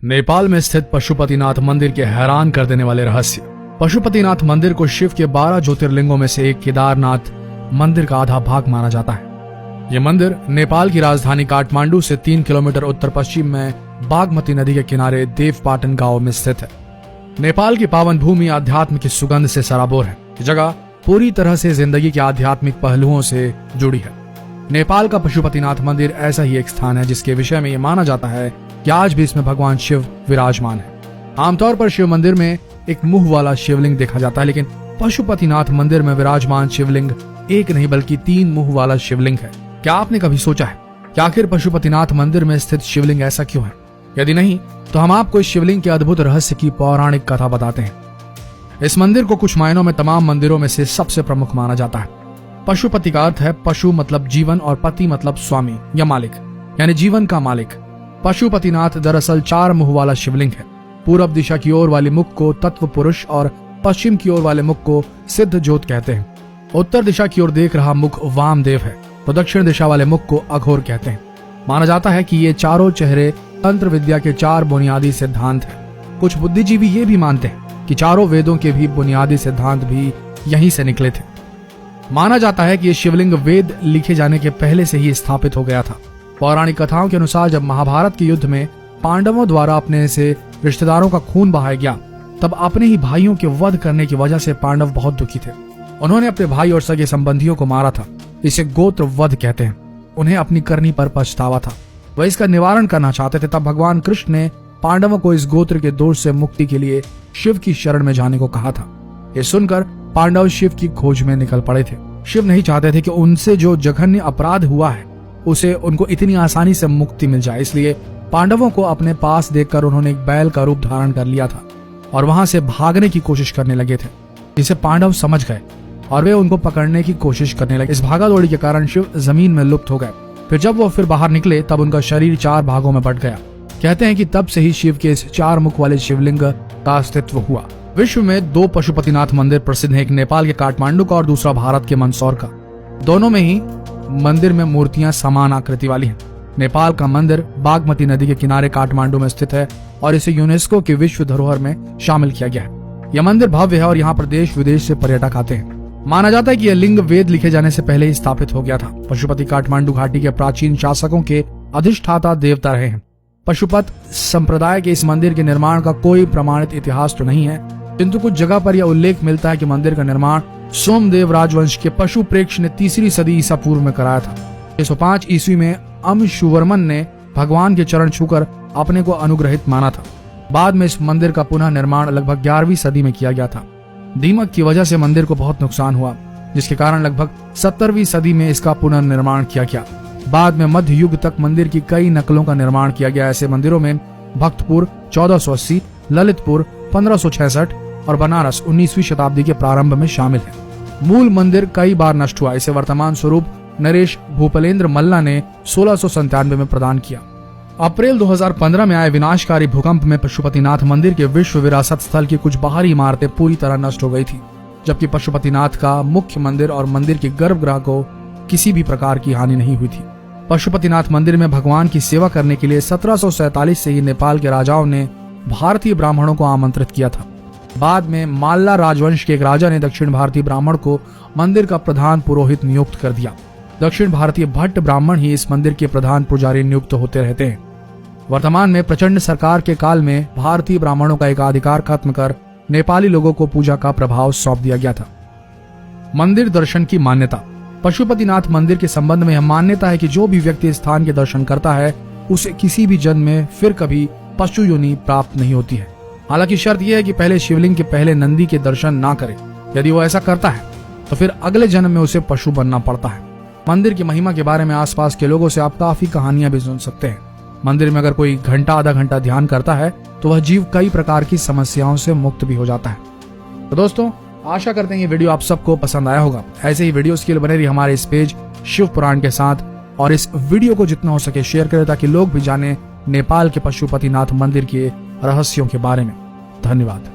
नेपाल में स्थित पशुपतिनाथ मंदिर के हैरान कर देने वाले रहस्य। पशुपतिनाथ मंदिर को शिव के 12 ज्योतिर्लिंगों में से एक केदारनाथ मंदिर का आधा भाग माना जाता है। यह मंदिर नेपाल की राजधानी काठमांडू से 3 किलोमीटर उत्तर पश्चिम में बागमती नदी के किनारे देवपाटन गांव में स्थित है। नेपाल की पावन भूमि आध्यात्म की सुगंध से सराबोर है। ये जगह पूरी तरह से जिंदगी के आध्यात्मिक पहलुओं से जुड़ी है। नेपाल का पशुपतिनाथ मंदिर ऐसा ही एक स्थान है जिसके विषय में यह माना जाता है कि आज भी इसमें भगवान शिव विराजमान है। आमतौर पर शिव मंदिर में एक मुंह वाला शिवलिंग देखा जाता है, लेकिन पशुपतिनाथ मंदिर में विराजमान शिवलिंग एक नहीं बल्कि 3 मुंह वाला शिवलिंग है। क्या आपने कभी सोचा है कि आखिर पशुपतिनाथ मंदिर में स्थित शिवलिंग ऐसा क्यों है? यदि नहीं तो हम आपको इस शिवलिंग के अद्भुत रहस्य की पौराणिक कथा बताते हैं। इस मंदिर को कुछ मायनों में तमाम मंदिरों में से सबसे प्रमुख माना जाता है। पशुपति का अर्थ है पशु मतलब जीवन और पति मतलब स्वामी या मालिक, यानी जीवन का मालिक। पशुपतिनाथ दरअसल 4 मुंह वाला शिवलिंग है। पूरब दिशा की ओर वाले मुख को तत्व पुरुष और पश्चिम की ओर वाले मुख को सिद्ध ज्योत कहते हैं। उत्तर दिशा की ओर देख रहा मुख वामदेव है तो दक्षिण दिशा वाले मुख को अघोर कहते हैं। माना जाता है कि ये चारों चेहरे तंत्र विद्या के 4 बुनियादी सिद्धांत हैं। कुछ बुद्धिजीवी ये भी मानते हैं कि चारों वेदों के भी बुनियादी सिद्धांत भी यहीं से निकले थे। माना जाता है कि ये शिवलिंग वेद लिखे जाने के पहले से ही स्थापित हो गया था। पौराणिक कथाओं के अनुसार जब महाभारत के युद्ध में पांडवों द्वारा अपने से रिश्तेदारों का खून बहाया गया, तब अपने ही भाइयों के वध करने की वजह से पांडव बहुत दुखी थे। उन्होंने अपने भाई और सगे संबंधियों को मारा था। इसे गोत्र वध कहते हैं। उन्हें अपनी करनी पर पछतावा था। वह इसका निवारण करना चाहते थे। तब भगवान कृष्ण ने पांडवों को इस गोत्र के दोष से मुक्ति के लिए शिव की शरण में जाने को कहा था। ये सुनकर पांडव शिव की खोज में निकल पड़े थे। शिव नहीं चाहते थे कि उनसे जो जघन्य अपराध हुआ है उसे उनको इतनी आसानी से मुक्ति मिल जाए, इसलिए पांडवों को अपने पास देखकर उन्होंने एक बैल का रूप धारण कर लिया था और वहां से भागने की कोशिश करने लगे थे। इसे पांडव समझ गए और वे उनको पकड़ने की कोशिश करने लगे। इस भागादौड़ी के कारण शिव जमीन में लुप्त हो गए। फिर जब वो फिर बाहर निकले तब उनका शरीर 4 भागों में बट गया। कहते हैं कि तब से ही शिव के इस 4 मुख वाले शिवलिंग का अस्तित्व हुआ। विश्व में 2 पशुपतिनाथ मंदिर प्रसिद्ध हैं, एक नेपाल के काठमांडू का और दूसरा भारत के मंदसौर का। दोनों में ही मंदिर में मूर्तियां समान आकृति वाली हैं। नेपाल का मंदिर बागमती नदी के किनारे काठमांडू में स्थित है और इसे यूनेस्को की विश्व धरोहर में शामिल किया गया है। यह मंदिर भव्य है और यहाँ पर देश विदेश से पर्यटक आते हैं। माना जाता है कि यह लिंग वेद लिखे जाने से पहले ही स्थापित हो गया था। पशुपति काठमांडू घाटी के प्राचीन शासकों के अधिष्ठाता देवता रहे हैं। पशुपत संप्रदाय के इस मंदिर के निर्माण का कोई प्रमाणित इतिहास तो नहीं है, किंतु कुछ जगह पर यह उल्लेख मिलता है कि मंदिर का निर्माण सोमदेव राजवंश के पशु प्रेक्ष ने 3री सदी ईसा पूर्व में कराया था। 605 ईस्वी में अमशुवर्मन ने भगवान के चरण छूकर अपने को अनुग्रहित माना था। बाद में इस मंदिर का पुनः निर्माण लगभग 11वीं सदी में किया गया था। दीमक की वजह से मंदिर को बहुत नुकसान हुआ, जिसके कारण लगभग 17वीं सदी में इसका पुनर्निर्माण किया गया। बाद में मध्य युग तक मंदिर की कई नकलों का निर्माण किया गया। ऐसे मंदिरों में भक्तपुर 1480, ललितपुर 1566 और बनारस 19वीं शताब्दी के प्रारंभ में शामिल है। मूल मंदिर कई बार नष्ट हुआ। इसे वर्तमान स्वरूप नरेश भूपलेंद्र मल्ला ने 1697 में प्रदान किया। अप्रैल 2015 में आए विनाशकारी भूकंप में पशुपतिनाथ मंदिर के विश्व विरासत स्थल की कुछ बाहरी इमारतें पूरी तरह नष्ट हो गई थी, जबकि पशुपतिनाथ का मुख्य मंदिर और मंदिर के गर्भगृह को किसी भी प्रकार की हानि नहीं हुई थी। पशुपतिनाथ मंदिर में भगवान की सेवा करने के लिए 1747 से ही नेपाल के राजाओं ने भारतीय ब्राह्मणों को आमंत्रित किया था। बाद में माल्ला राजवंश के एक राजा ने दक्षिण भारतीय ब्राह्मण को मंदिर का प्रधान पुरोहित नियुक्त कर दिया। दक्षिण भारतीय भट्ट ब्राह्मण ही इस मंदिर के प्रधान पुजारी नियुक्त होते रहते हैं। वर्तमान में प्रचंड सरकार के काल में भारतीय ब्राह्मणों का एकाधिकार खत्म कर नेपाली लोगों को पूजा का प्रभाव सौंप दिया गया था। मंदिर दर्शन की मान्यता। पशुपतिनाथ मंदिर के संबंध में यह मान्यता है कि जो भी व्यक्ति स्थान के दर्शन करता है उसे किसी भी जन्म में फिर कभी पशु योनि प्राप्त नहीं होती है। हालांकि शर्त यह है कि पहले शिवलिंग के पहले नंदी के दर्शन ना करे। यदि वो ऐसा करता है तो फिर अगले जन्म में उसे पशु बनना पड़ता है। मंदिर की महिमा के बारे में आसपास के लोगों से आप काफी कहानियां भी सुन सकते हैं। मंदिर में अगर कोई घंटा आधा घंटा ध्यान करता है तो वह जीव कई प्रकार की समस्याओं से मुक्त भी हो जाता है। तो दोस्तों, आशा करते हैं ये वीडियो आप सबको पसंद आया होगा। ऐसे ही वीडियोस के लिए बने रहिए हमारे इस पेज शिव पुराण के साथ और इस वीडियो को जितना हो सके शेयर करें ताकि लोग भी जाने नेपाल के पशुपतिनाथ मंदिर के रहस्यों के बारे में। धन्यवाद।